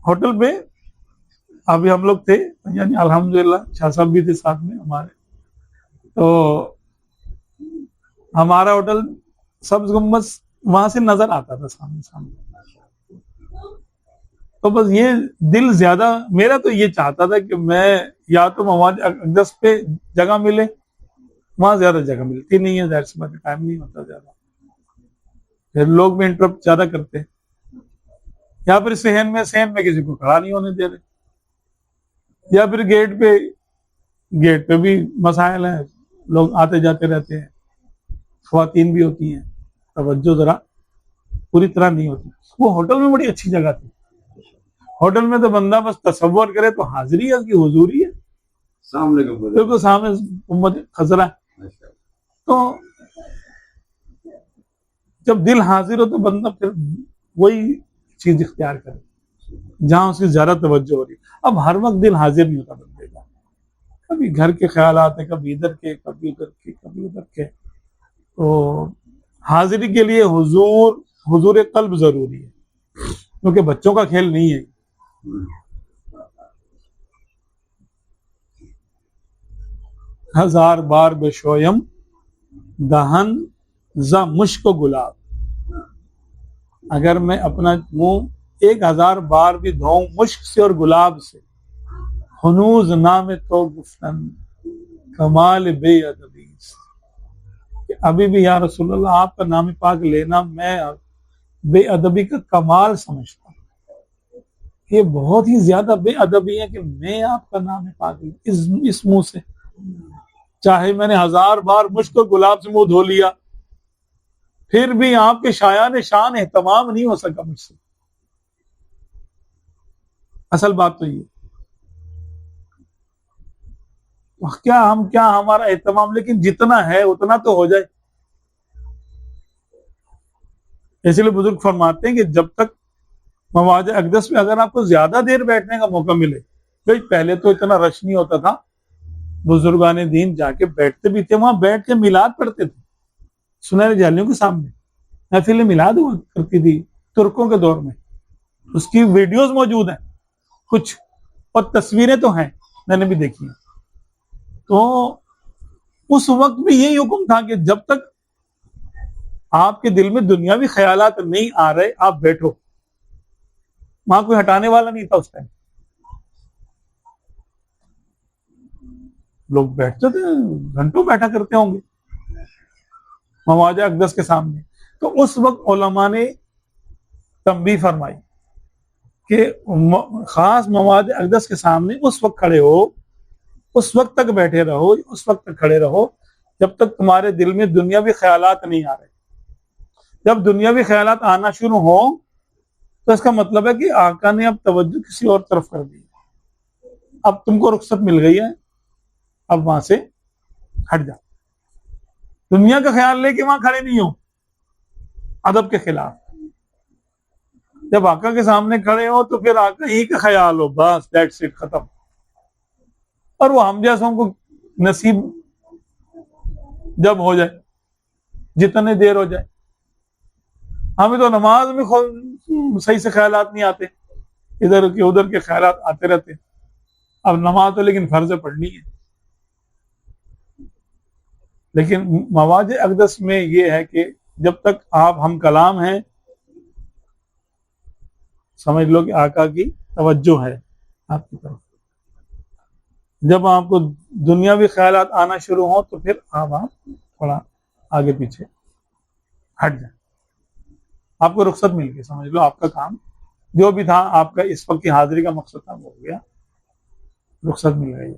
Hotel پہ ابھی ہم لوگ تھے، یعنی الحمدللہ شاہ صاحب بھی تھے ساتھ میں ہمارے، تو ہمارا ہوٹل سبز گنبد وہاں سے نظر آتا تھا سامنے سامنے. تو بس یہ دل زیادہ میرا تو یہ چاہتا تھا کہ میں یا تو مواد اقدس پہ جگہ ملے، وہاں زیادہ جگہ ملتی نہیں ہے، ظاہر سی بات ہے ٹائم نہیں ہوتا زیادہ، پھر لوگ بھی انٹرپٹ زیادہ کرتے ہیں، یا پھر صحن میں کسی کو کھڑا نہیں ہونے دے رہے، یا پھر گیٹ پہ بھی مسائل ہیں، لوگ آتے جاتے رہتے ہیں، خواتین بھی ہوتی ہیں، توجہ ذرا پوری طرح نہیں ہوتی. وہ ہوٹل میں بڑی اچھی جگہ تھی. ہوٹل میں تو بندہ بس تصور کرے تو حاضری ہے، اس کی حضوری ہے، سامنے بالکل سامنے امت خضرہ. تو جب دل حاضر ہو تو بندہ پھر وہی چیز اختیار کرے جہاں اس کی زیادہ توجہ ہو رہی ہے. اب ہر وقت دل حاضر نہیں ہوتا بندے کا، کبھی گھر کے خیالات ہیں، کبھی ادھر کے، کبھی ادھر کے، کبھی ادھر کے. تو حاضری کے لیے حضور قلب ضروری ہے، کیونکہ بچوں کا کھیل نہیں ہے. ہزار بار بشویم دہن ز مشک و گلاب، اگر میں اپنا منہ 1000 بار بھی دھوؤں مشک سے اور گلاب سے، ہنوز نام تو گفتن کمال بے ادبی، کہ ابھی بھی یا رسول اللہ آپ کا نام پاک لینا میں بے ادبی کا کمال سمجھتا ہوں. یہ بہت ہی زیادہ بے ادبی ہے کہ میں آپ کا نام پاک اس منہ سے، چاہے میں نے 1000 بار مشک و گلاب سے منہ دھو لیا، پھر بھی آپ کے شایان شان اہتمام نہیں ہو سکا مجھ سے. اصل بات تو یہ کیا ہمارا اہتمام، لیکن جتنا ہے اتنا تو ہو جائے. اس لیے بزرگ فرماتے ہیں کہ جب تک مواضع اقدس میں اگر آپ کو زیادہ دیر بیٹھنے کا موقع ملے، تو پہلے تو اتنا رش نہیں ہوتا تھا، بزرگان دین جا کے بیٹھتے بھی تھے، وہاں بیٹھ کے میلاد پڑھتے تھے سنہرے جالیوں کے سامنے. محفل میلاد ہوا کرتی تھی ترکوں کے دور میں، اس کی ویڈیوز موجود ہیں کچھ، اور تصویریں تو ہیں، میں نے بھی دیکھی ہیں. تو اس وقت بھی یہی حکم تھا کہ جب تک آپ کے دل میں دنیاوی خیالات نہیں آ رہے آپ بیٹھو. وہاں کوئی ہٹانے والا نہیں تھا اس ٹائم، لوگ بیٹھتے تھے، گھنٹوں بیٹھا کرتے ہوں گے مواضع اقدس کے سامنے. تو اس وقت علماء نے تنبیہ فرمائی کہ خاص مواضع اقدس کے سامنے اس وقت کھڑے ہو، اس وقت تک بیٹھے رہو، اس وقت تک کھڑے رہو جب تک تمہارے دل میں دنیاوی خیالات نہیں آ رہے. جب دنیاوی خیالات آنا شروع ہوں تو اس کا مطلب ہے کہ آقا نے اب توجہ کسی اور طرف کر دی، اب تم کو رخصت مل گئی ہے، اب وہاں سے ہٹ جا. دنیا کا خیال لے کے وہاں کھڑے نہیں ہو ادب کے خلاف. جب آقا کے سامنے کھڑے ہو تو پھر آقا ہی کا خیال ہو، بس دیٹس اٹ، ختم. اور وہ ہم جیسوں کو نصیب جب ہو جائے، جتنے دیر ہو جائے. ہمیں تو نماز میں صحیح سے خیالات نہیں آتے، ادھر کے ادھر کے خیالات آتے رہتے. اب نماز تو لیکن فرض پڑھنی ہے. لیکن مواضع اقدس میں یہ ہے کہ جب تک آپ ہم کلام ہیں، سمجھ لو کہ آقا کی توجہ ہے آپ کی طرف. جب آپ کو دنیاوی خیالات آنا شروع ہوں تو پھر آپ تھوڑا آگے پیچھے ہٹ جائیں. آپ کو رخصت مل گئی، سمجھ لو آپ کا کام جو بھی تھا، آپ کا اس وقت کی حاضری کا مقصد تھا، وہ ہو گیا، رخصت مل گئی.